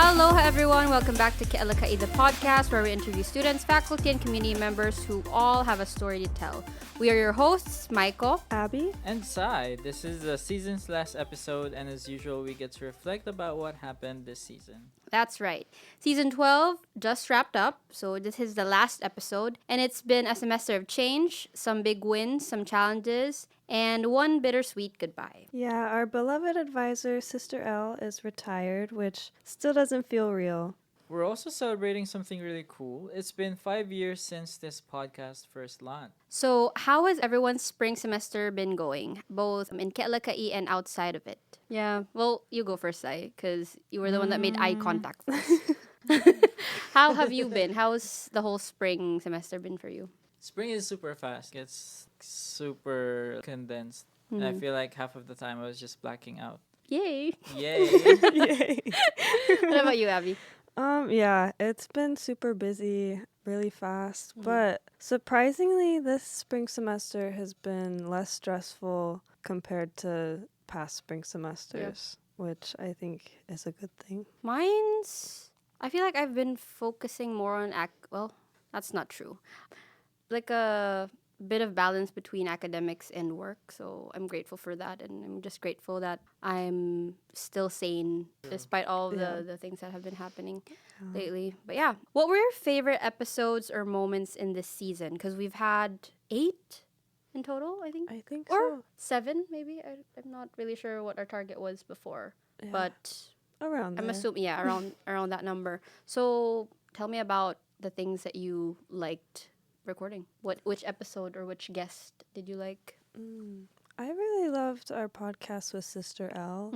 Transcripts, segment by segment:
Aloha everyone, welcome back to Alaka'i, the podcast where we interview students, faculty, and community members who all have a story to tell. We are your hosts, Myco, Abbey, and Sai. This is the season's last episode, and as usual, we get to reflect about what happened this season. That's right. Season 12 just wrapped up, so this is the last episode, and it's been a semester of change, some big wins, some challenges, and one bittersweet goodbye. Yeah, our beloved advisor, Sister L, is retired, which still doesn't feel real. We're also celebrating something really cool. It's been 5 years since this podcast first launched. So, how has everyone's spring semester been going, both in Alaka'i and outside of it? Yeah, well, you go first, Sai, because you were the one that made eye contact first. How have you been? How's the whole spring semester been for you? Spring is super fast. It's super condensed. And I feel like half of the time I was just blacking out. Yay! Yay! Yay. What about you, Abby? Yeah, it's been super busy, really fast, but surprisingly, this spring semester has been less stressful compared to past spring semesters, which I think is a good thing. I feel like I've been focusing more on well, that's not true. Like a bit of balance between academics and work, so I'm grateful for that, and I'm just grateful that I'm still sane despite all the things that have been happening lately. But yeah, what were your favorite episodes or moments in this season? Because we've had 8 in total, I think. I think Or so. 7, maybe. I'm not really sure what our target was before, Yeah. but Around I'm there. assuming, around that number. So tell me about the things that you liked recording. Which episode or which guest did you like? I really loved our podcast with Sister L.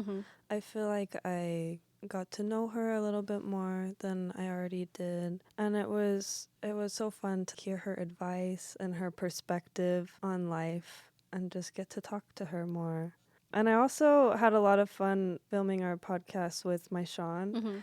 I feel like I got to know her a little bit more than I already did, and it was so fun to hear her advice and her perspective on life and just get to talk to her more. And I also had a lot of fun filming our podcast with my Sean.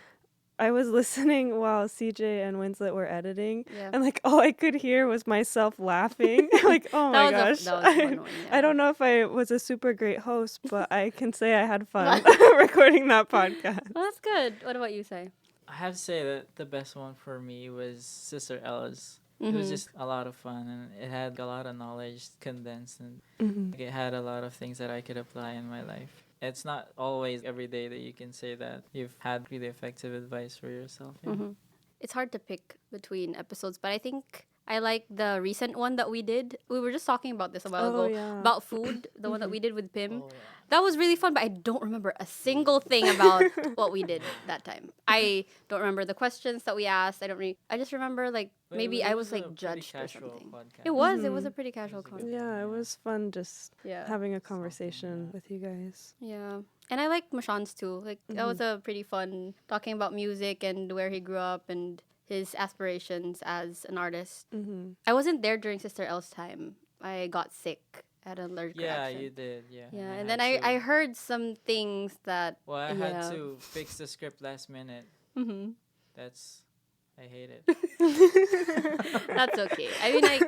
I was listening while CJ and Winslet were editing, and like all I could hear was myself laughing. Like, oh my gosh. That was a fun one, yeah. I don't know if I was a super great host, but I can say I had fun recording that podcast. Well, that's good. What about you, Sai? I have to say that the best one for me was Sister Ella's. It was just a lot of fun, and it had a lot of knowledge condensed, and it had a lot of things that I could apply in my life. It's not always every day that you can say that you've had really effective advice for yourself. Yeah. It's hard to pick between episodes, but I think I like the recent one that we did. We were just talking about this a while ago. Yeah. About food, the one that we did with Pim. Oh, yeah. That was really fun, but I don't remember a single thing about what we did that time. I don't remember the questions that we asked. I just remember like But maybe it I was was a like pretty judged or casual something. podcast. It was a pretty casual It was a good conversation. Yeah, it was fun just Yeah. having a conversation with you guys. Yeah. And I liked Mashan's too. Like that was a pretty fun talking about music and where he grew up and his aspirations as an artist. I wasn't there during Sister L's time. I got sick at an allergic Yeah, reaction. you did. Yeah. Yeah, I and had then I to- heard some things that Well, I yeah. had to fix the script last minute. I hate it. That's okay. I mean, like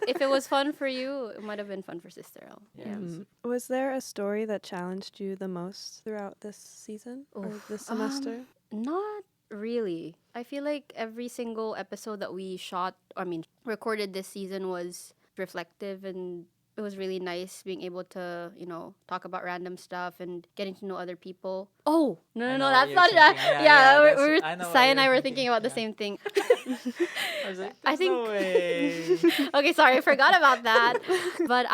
if it was fun for you, it might have been fun for Sister L. Yeah. Was there a story that challenged you the most throughout this season or this semester? Not really. I feel like every single episode that we recorded this season was reflective, and it was really nice being able to, talk about random stuff and getting to know other people. Oh, I no, know what that's you're not thinking. Yeah, that's- I know what Sai and I you're were thinking. thinking about the Yeah. same thing. I was like, I "There's no way." Okay, sorry, I forgot about that. But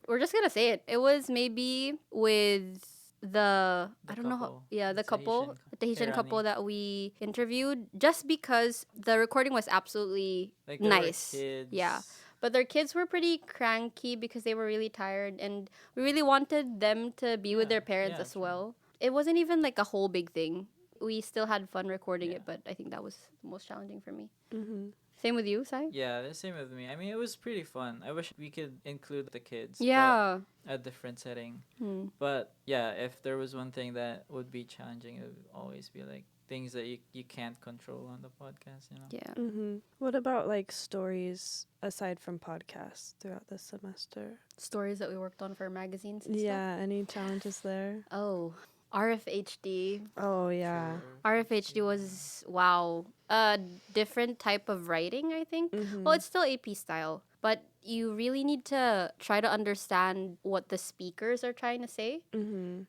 we're just gonna say it. It was maybe with I don't know how, couple. the The couple, the Tahitian Irani. couple that we interviewed, just because the recording was absolutely Like, there were nice. kids. Yeah. But their kids were pretty cranky because they were really tired, and we really wanted them to be with their parents yeah, as true. well. It wasn't even like a whole big thing. We still had fun recording Yeah. it, but I think that was the most challenging for me. Mm-hmm. Same with you, Sai? Yeah, the same with me. I mean, it was pretty fun. I wish we could include the kids. Yeah. But a different setting. Hmm. But yeah, if there was one thing that would be challenging, it would always be like things that you can't control on the podcast, Yeah. Mm-hmm. What about like stories aside from podcasts throughout this semester? Stories that we worked on for magazines and stuff. Yeah, any challenges there? Oh, RFHD. Oh yeah. RFHD was, wow, a different type of writing, I think. Well, it's still AP style, but you really need to try to understand what the speakers are trying to say.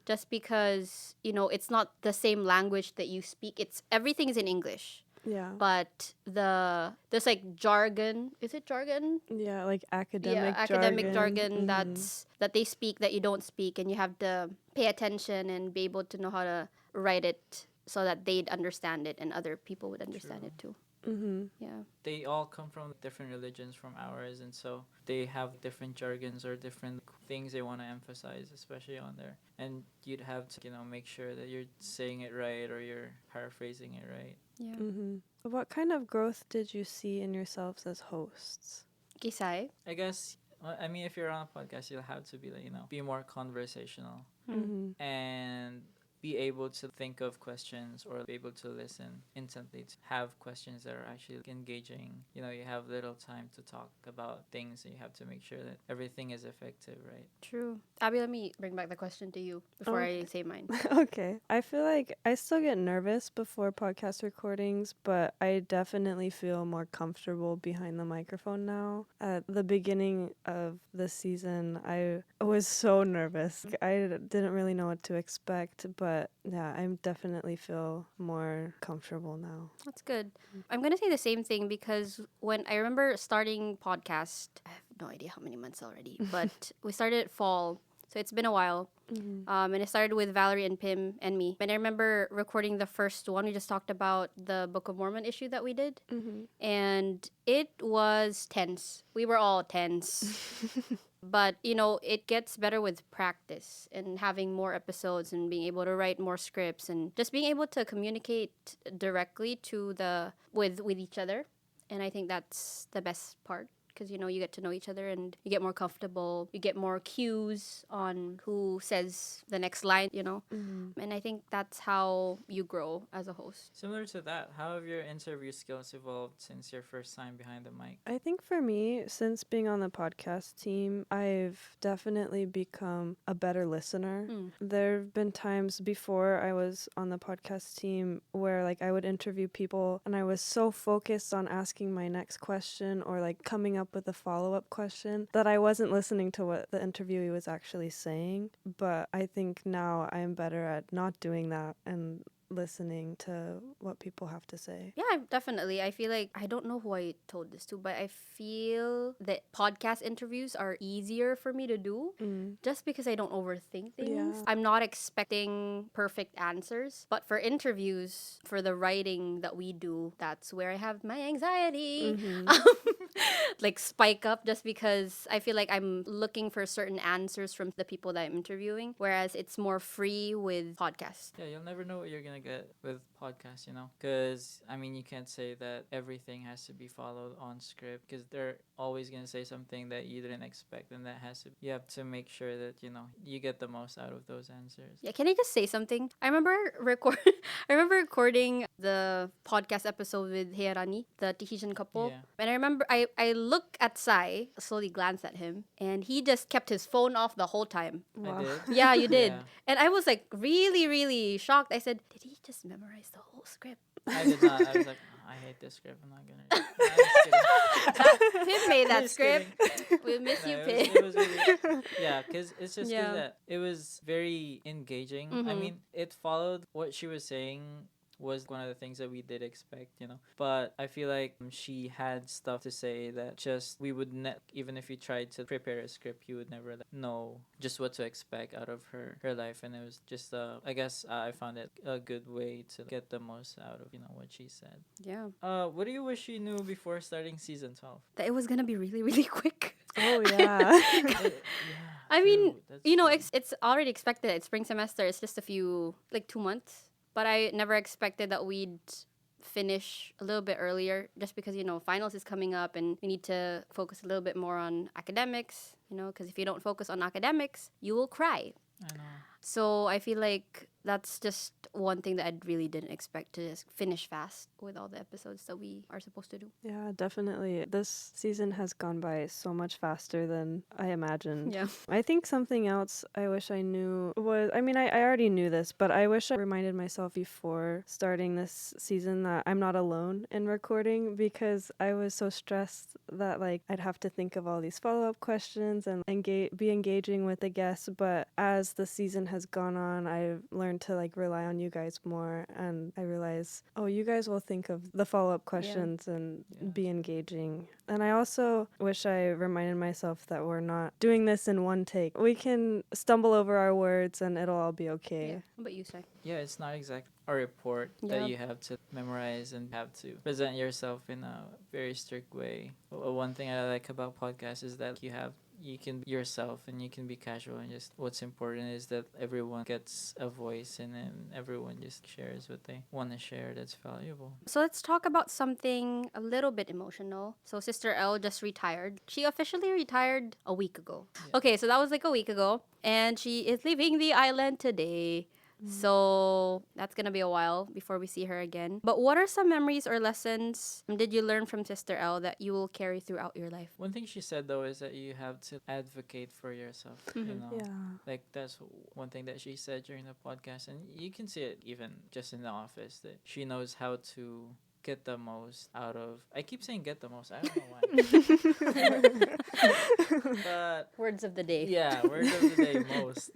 Just because, it's not the same language that you speak. It's everything is in English. Yeah. But there's like jargon. Is it jargon? Yeah, like Yeah, academic academic jargon. jargon that they speak that you don't speak, and you have to pay attention and be able to know how to write it so that they'd understand it and other people would understand it too. Yeah. They all come from different religions from ours, and so they have different jargons or different things they want to emphasize, especially on there. And you'd have to, make sure that you're saying it right or you're paraphrasing it right. Yeah. What kind of growth did you see in yourselves as hosts? Kisai. I guess, if you're on a podcast, you'll have to be, be more conversational and be able to think of questions or be able to listen intently, to have questions that are actually engaging. You have little time to talk about things, and you have to make sure that everything is effective, right? True. Abby, let me bring back the question to you before I say mine. Okay. I feel like I still get nervous before podcast recordings, but I definitely feel more comfortable behind the microphone now. At the beginning of the season, I was so nervous. I didn't really know what to expect, but yeah, I definitely feel more comfortable now. That's good. I'm going to say the same thing because when I remember starting podcast, I have no idea how many months already, but we started fall. So it's been a while. And it started with Valerie and Pim and me. And I remember recording the first one. We just talked about the Book of Mormon issue that we did. And it was tense. We were all tense. But, it gets better with practice and having more episodes and being able to write more scripts and just being able to communicate directly with each other. And I think that's the best part. Because, you get to know each other and you get more comfortable. You get more cues on who says the next line, And I think that's how you grow as a host. Similar to that, how have your interview skills evolved since your first time behind the mic? I think for me, since being on the podcast team, I've definitely become a better listener. There have been times before I was on the podcast team where I would interview people and I was so focused on asking my next question or coming up with a follow-up question that I wasn't listening to what the interviewee was actually saying. But I think now I'm better at not doing that and listening to what people have to say. Yeah, definitely. I feel like, I don't know who I told this to, but I feel that podcast interviews are easier for me to do just because I don't overthink things. Yeah. I'm not expecting perfect answers. But for interviews, for the writing that we do, that's where I have my anxiety. Spike up just because I feel like I'm looking for certain answers from the people that I'm interviewing, whereas it's more free with podcasts. Yeah, you'll never know what you're going to get with podcasts, because, you can't say that everything has to be followed on script because they're always going to say something that you didn't expect, and you have to make sure that, you get the most out of those answers. Yeah, can I just say something? I remember recording the podcast episode with Hirani, the Tahitian couple. Yeah. And I remember I looked at Sai, slowly glanced at him, and he just kept his phone off the whole time. Wow. I did? Yeah, you did. Yeah. And I was really, really shocked. I said, did he just memorize the whole script? I did not. I was like, I hate this script. I'm not going to. Pim made that Just script. We miss you, Pim. It was really, yeah, because it's just Yeah. that it was very engaging. It followed what she was saying was one of the things that we did expect, But I feel like she had stuff to say that just we would even if you tried to prepare a script, you would never know just what to expect out of her life. And it was just I guess I found it a good way to get the most out of what she said. Yeah. What do you wish you knew before starting season 12? That it was gonna be really, really quick. Oh, yeah. I mean, That's you know, true. it's already expected. It's spring semester. It's just 2 months. But I never expected that we'd finish a little bit earlier just because, finals is coming up and we need to focus a little bit more on academics, because if you don't focus on academics, you will cry. I know. So I feel like that's just one thing that I really didn't expect to just finish fast with all the episodes that we are supposed to do. Yeah, definitely. This season has gone by so much faster than I imagined. Yeah. I think something else I wish I knew was, I mean, I already knew this, but I wish I reminded myself before starting this season that I'm not alone in recording, because I was so stressed that like I'd have to think of all these follow-up questions and be engaging with the guests. But as the season has gone on, I've learned to like rely on you guys more, and I realize, oh, you guys will think of the follow-up questions and be engaging. And I also wish I reminded myself that we're not doing this in one take. We can stumble over our words and it'll all be okay. Yeah. What about you, Sai? Yeah, it's not exactly a report that you have to memorize and have to present yourself in a very strict way. One thing I like about podcasts is that you can be yourself and you can be casual, and just what's important is that everyone gets a voice and then everyone just shares what they want to share that's valuable. So let's talk about something a little bit emotional. So Sister L just retired. She officially retired a week ago. Yeah. Okay, so that was like a week ago. And she is leaving the island today. So that's going to be a while before we see her again. But what are some memories or lessons did you learn from Sister L that you will carry throughout your life? One thing she said though is that you have to advocate for yourself. You know, Yeah. like that's one thing that she said during the podcast, and you can see it even just in the office that she knows how to get the most out of. I keep saying get the most. I don't know why. But Words of the day. yeah, word of the day most.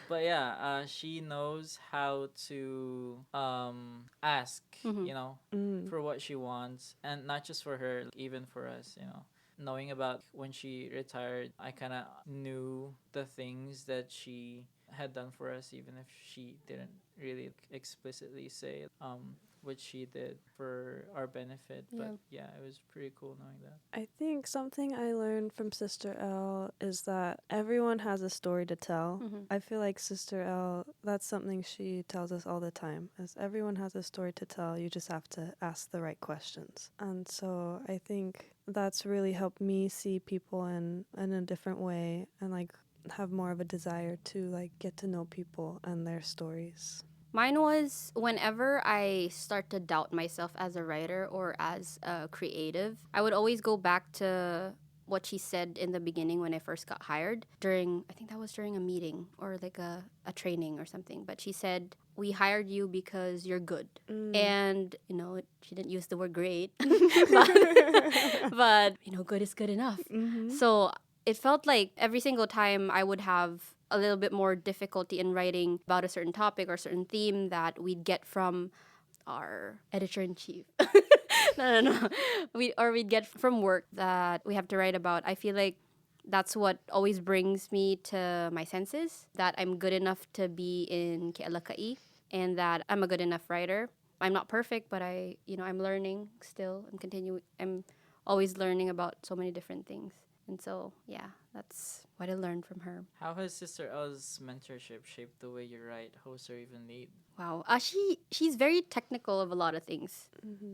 But yeah, she knows how to ask, you know, for what she wants, and not just for her, even for us, you know. Knowing about when she retired, I kind of knew the things that she had done for us, even if she didn't really explicitly say what she did for our benefit. But yeah, it was pretty cool knowing that. I think something I learned from Sister L is that everyone has a story to tell. I feel like Sister L, that's something she tells us all the time, is everyone has a story to tell. You just have to ask the right questions. And so I think that's really helped me see people in a different way, and like have more of a desire to like get to know people and their stories. Mine was whenever I start to doubt myself as a writer or as a creative, I would always go back to what she said in the beginning when I first got hired I think that was during a meeting or like a training or something. But she said, we hired you because you're good. And, you know, she didn't use the word great, but you know, good is good enough. So it felt like every single time I would have a little bit more difficulty in writing about a certain topic or certain theme that we'd get from our editor-in-chief. No. We'd get from work that we have to write about. I feel like that's what always brings me to my senses, that I'm good enough to be in Alaka'i and that I'm a good enough writer. I'm not perfect, but I'm learning still. I'm always learning about so many different things. And so, yeah, that's what I learned from her. How has Sister L's mentorship shaped the way you write, host, or even lead? Wow. She's very technical of a lot of things.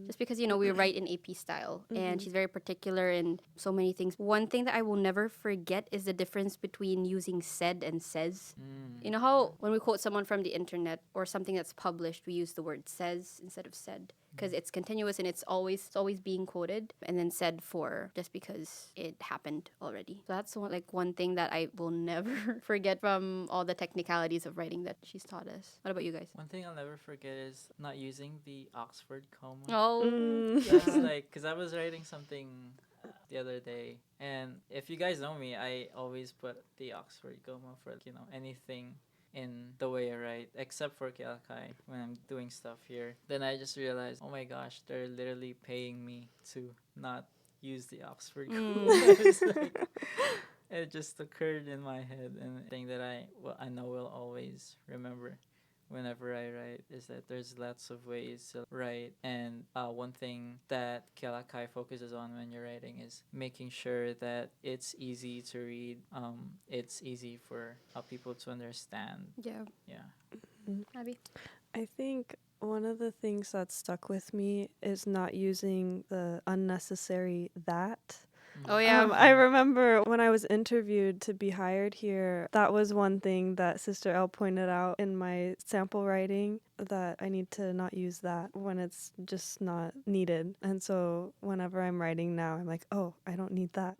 Just because, you know, we write in AP style. And she's very particular in so many things. One thing that I will never forget is the difference between using said and says. You know how when we quote someone from the internet or something that's published, we use the word says instead of said? Because it's continuous and it's always being quoted, and then said for just because it happened already. So that's one thing that I will never forget from all the technicalities of writing that she's taught us. What about you guys? One thing I'll never forget is not using the Oxford comma. Oh, That's like, because I was writing something the other day, and if you guys know me, I always put the Oxford comma for, you know, anything in the way I write, except for Alaka'i when I'm doing stuff here. Then I just realized, oh my gosh, they're literally paying me to not use the Oxford comma. It's like, it just occurred in my head, and the thing that I know will always remember whenever I write is that there's lots of ways to write, and one thing that Alaka'i focuses on when you're writing is making sure that it's easy to read, it's easy for people to understand. Yeah. Abby? I think one of the things that stuck with me is not using the unnecessary that. Oh yeah. I remember when I was interviewed to be hired here, that was one thing that Sister L pointed out in my sample writing, that I need to not use that when it's just not needed. And so whenever I'm writing now, I'm like, oh, I don't need that.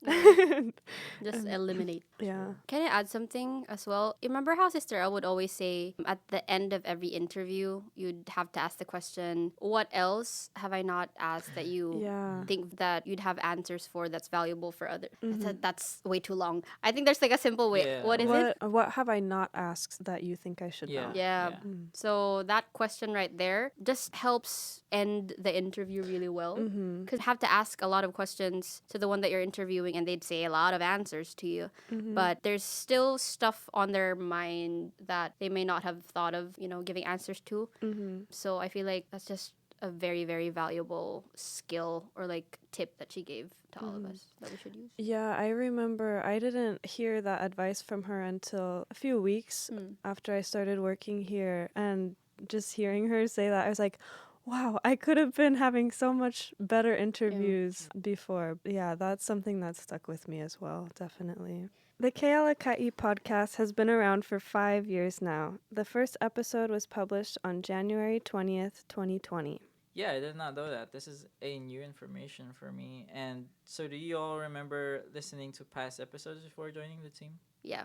Just eliminate. Yeah. Can I add something as well? You remember how Sister L would always say at the end of every interview, you'd have to ask the question, what else have I not asked that you Yeah. think that you'd have answers for that's valuable for others? Mhm. That's way too long. I think there's like a simple way. Yeah, What is it? What have I not asked that you think I should Yeah. know? Yeah. Yeah. So that question right there just helps end the interview really well. Mm-hmm. Because you have to ask a lot of questions to the one that you're interviewing and they'd say a lot of answers to you. Mm-hmm. But there's still stuff on their mind that they may not have thought of, giving answers to. Mm-hmm. So I feel like that's just a very, very valuable skill or like tip that she gave to all of us that we should use. Yeah, I remember I didn't hear that advice from her until a few weeks after I started working here. And just hearing her say that, I was like, wow, I could have been having so much better interviews before. Yeah, that's something that stuck with me as well, definitely. The Alaka'i podcast has been around for 5 years now. The first episode was published on January 20th, 2020. Yeah, I did not know that. This is a new information for me. And so, do you all remember listening to past episodes before joining the team? Yeah.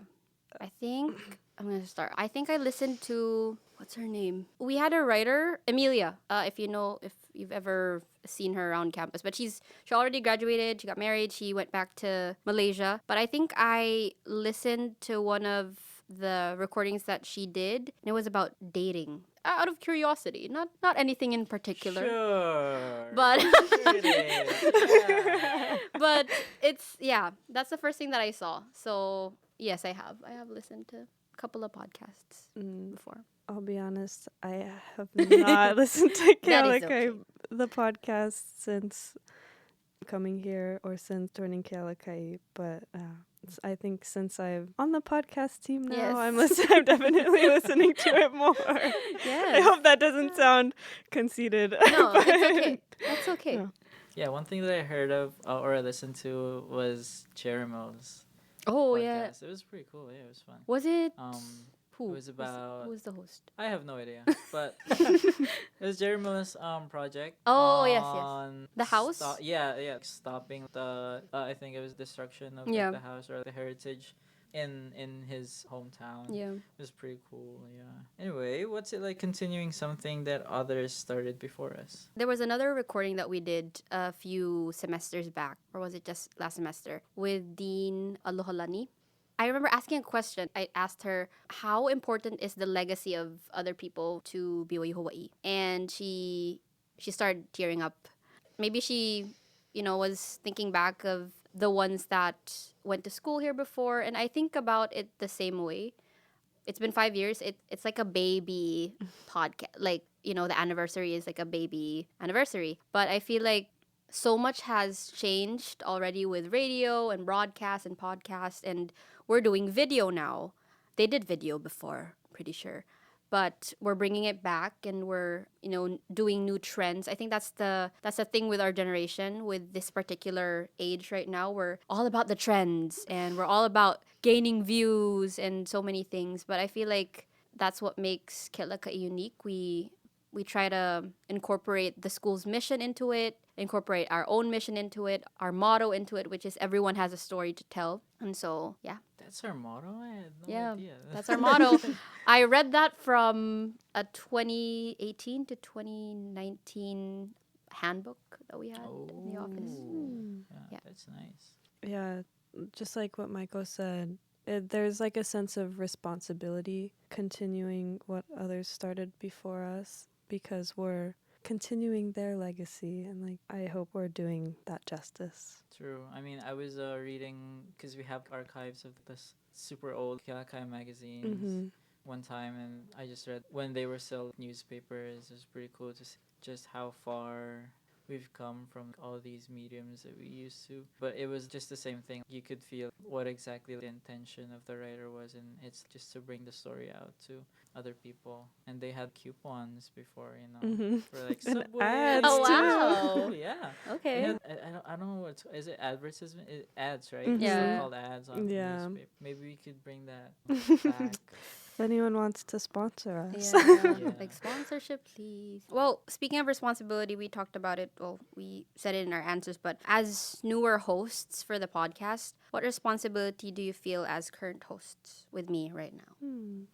I think I'm going to start. I think I listened to, what's her name? We had a writer, Amelia, if you've ever seen her around campus. But she already graduated, she got married, she went back to Malaysia. But I think I listened to one of the recordings that she did, and it was about dating. Out of curiosity, not anything in particular. Sure. But Sure it is. Yeah. but that's the first thing that I saw. So yes, I have listened to a couple of podcasts before. I'll be honest, I have not listened to That is Galaka'i, the podcast, since coming here or since joining Galaka'i, but I think since I'm on the podcast team now, Yes. I'm definitely listening to it more. Yes. I hope that doesn't sound conceited. No, it's okay. That's okay. No. Yeah, one thing that I heard of or I listened to was Jeremy's Oh podcast. yeah. It was pretty cool. Yeah, it was fun. Was it It was about. who was the host? I have no idea, but it was Jeremy's project. Oh, yes. on The house? stopping the I think it was destruction of Yeah. the house or the heritage in his hometown. Yeah. It was pretty cool. Yeah. Anyway, what's it like continuing something that others started before us? There was another recording that we did a few semesters back, or was it just last semester, with Dean Alohalani. I remember asking a question. I asked her, how important is the legacy of other people to BYU-Hawaii? And she started tearing up. Maybe she, was thinking back of the ones that went to school here before. And I think about it the same way. It's been 5 years. It's like a baby podcast. Like, the anniversary is like a baby anniversary. But I feel like so much has changed already with radio and broadcast and podcast, and we're doing video now. They did video before, pretty sure. But we're bringing it back and we're, doing new trends. I think that's the thing with our generation, with this particular age right now. We're all about the trends and we're all about gaining views and so many things. But I feel like that's what makes Galaka'i unique. We try to incorporate the school's mission into it, incorporate our own mission into it, our motto into it, which is everyone has a story to tell. And so, yeah. That's our motto? I had no idea. That's our motto. I read that from a 2018 to 2019 handbook that we had in the office. Yeah, that's nice. Yeah, just like what Michael said, there's like a sense of responsibility continuing what others started before us, because we're continuing their legacy, and like I hope we're doing that justice. True. I mean, I was reading, because we have archives of this super old Galaka'i magazines one time, and I just read when they were still newspapers. It was pretty cool to see just how far we've come from all these mediums that we used to. But it was just the same thing. You could feel what exactly the intention of the writer was, and it's just to bring the story out to other people. And they had coupons before, for like And Subway. ads, Oh, too. Oh, yeah. Okay. And I don't know what is it, advertisement, ads, right? Mhm. It's still Yeah. called ads on the Yeah. newspaper. Maybe we could bring that back. If anyone wants to sponsor us. Yeah. Yeah. Like sponsorship, please. Well, speaking of responsibility, we talked about it. Well, we said it in our answers, but as newer hosts for the podcast, what responsibility do you feel as current hosts with me right now?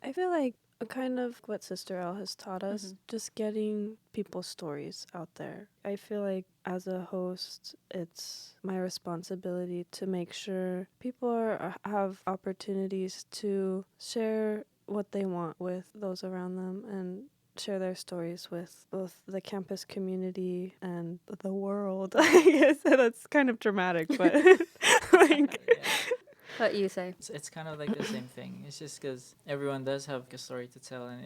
I feel like kind of what Sister L has taught us, just getting people's stories out there. I feel like as a host, it's my responsibility to make sure people have opportunities to share what they want with those around them and share their stories with both the campus community and the world. I guess that's kind of dramatic, but like Yeah. What you say? It's kind of like the same thing. It's just because everyone does have a story to tell, and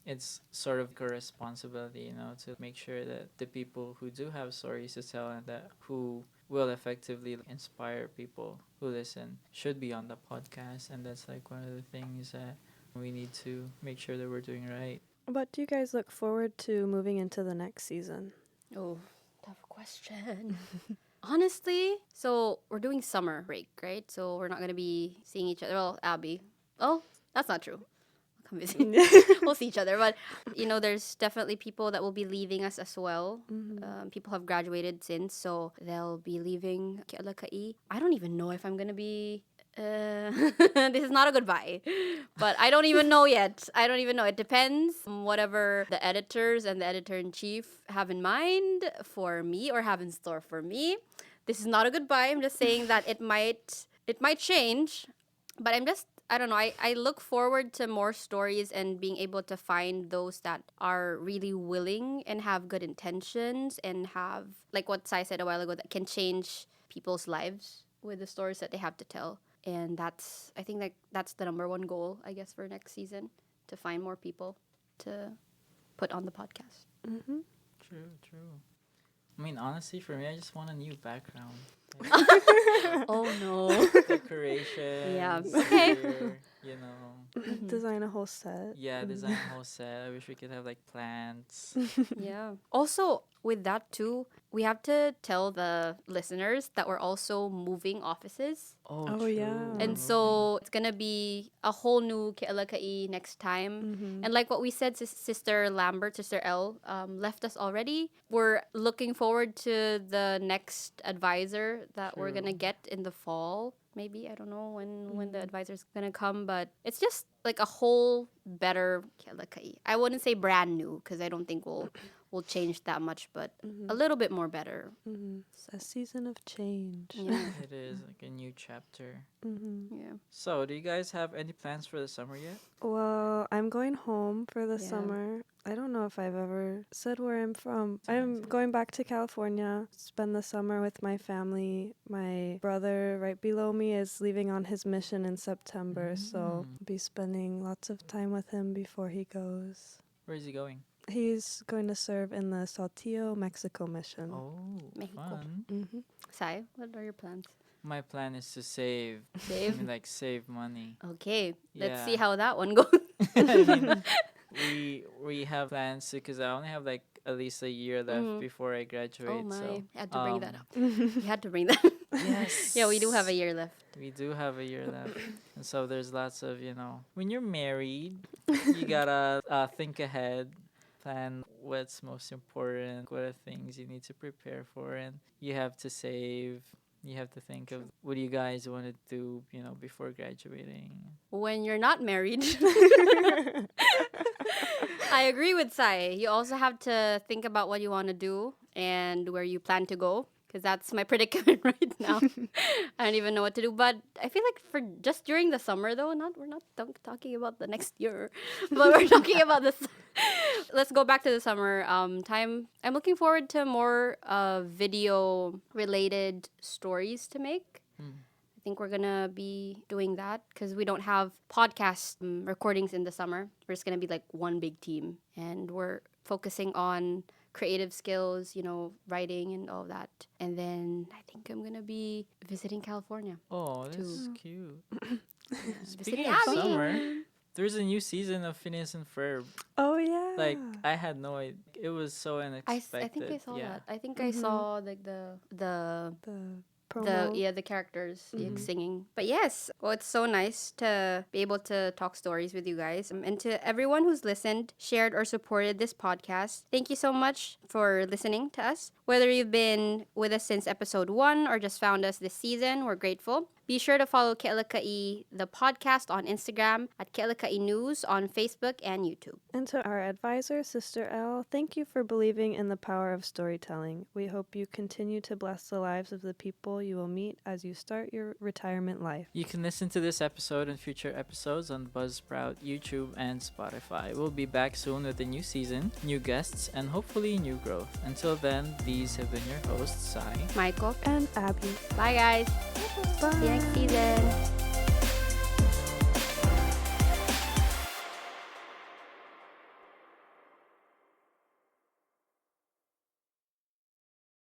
it's sort of a responsibility, to make sure that the people who do have stories to tell and that who will effectively inspire people who listen should be on the podcast. And that's like one of the things that we need to make sure that we're doing right. But do you guys look forward to moving into the next season? Oh, tough question. Honestly, so we're doing summer break, right? So we're not going to be seeing each other. Well, Abby. Oh, that's not true. Come visit. We'll see each other. But, there's definitely people that will be leaving us as well. People have graduated since, so they'll be leaving Alaka'i. I don't even know if I'm going to be... this is not a goodbye, but I don't even know yet. I don't even know. It depends on whatever the editors and the editor-in-chief have in mind for me or have in store for me. This is not a goodbye. I'm just saying that it might change, but I don't know. I look forward to more stories and being able to find those that are really willing and have good intentions and have, like what Sai said a while ago, that can change people's lives with the stories that they have to tell. And I think that's the number one goal, I guess, for next season, to find more people to put on the podcast. Mm-hmm. True. I mean, honestly, for me, I just want a new background. Oh, no. Decorations. Yeah. Okay. Here, Design a whole set. Yeah, design a whole set. I wish we could have like plants. Yeah. Also, with that too, we have to tell the listeners that we're also moving offices. Oh, yeah. And so it's going to be a whole new Alaka'i next time. And like what we said, Sister Lambert, Sister L, left us already. We're looking forward to the next advisor that we're going to get in the fall. Maybe, I don't know when the advisor's going to come, but it's just like a whole better Alaka'i. I wouldn't say brand new because I don't think we'll change that much, but a little bit more better. It's a season of change. Yeah. It is like a new chapter. Yeah. So, do you guys have any plans for the summer yet? Well, I'm going home for the summer. I don't know if I've ever said where I'm from. I'm going back to California, spend the summer with my family. My brother right below me is leaving on his mission in September, so I'll be spending lots of time with him before he goes. Where is he going? He's going to serve in the Saltillo, Mexico mission. Oh, Mexico. fun. Sai, what are your plans? My plan is to save. Save? I mean, like, save money. Okay, let's Yeah. see how that one goes. I mean, we have plans because I only have like at least a year left before I graduate. Oh my, So, I had to bring that up. You had to bring that. yes. Yeah, we do have a year left. We do have a year left. And so there's lots of, when you're married, you gotta think ahead, plan what's most important, what are things you need to prepare for, and you have to save. You have to think of what do you guys want to do, before graduating. When you're not married. I agree with Sai. You also have to think about what you want to do and where you plan to go. Because that's my predicament right now. I don't even know what to do. But I feel like for just during the summer, though, we're not talking about the next year, but we're talking about this. Let's go back to the summer time. I'm looking forward to more video-related stories to make. I think we're going to be doing that because we don't have podcast recordings in the summer. We're just going to be like one big team. And we're focusing on creative skills, writing and all that. And then I think I'm gonna be visiting California. Oh, that's Too. cute. Visiting Speaking of Abby. summer, there's a new season of Phineas and Ferb. Oh yeah. Like, I had no idea. It was so I unexpected. think I saw yeah. that. I think I saw like the the promo. the characters like, singing. But yes, well, it's so nice to be able to talk stories with you guys. And to everyone who's listened, shared, or supported this podcast, thank you so much for listening to us. Whether you've been with us since episode 1 or just found us this season, we're grateful. Be sure to follow Alaka'i, the podcast, on Instagram, at Alaka'i News on Facebook and YouTube. And to our advisor, Sister L, thank you for believing in the power of storytelling. We hope you continue to bless the lives of the people you will meet as you start your retirement life. You can listen to this episode and future episodes on Buzzsprout, YouTube, and Spotify. We'll be back soon with a new season, new guests, and hopefully new growth. Until then, these have been your hosts, Sai, Myco, And Abby. bye guys. Bye. See you next season.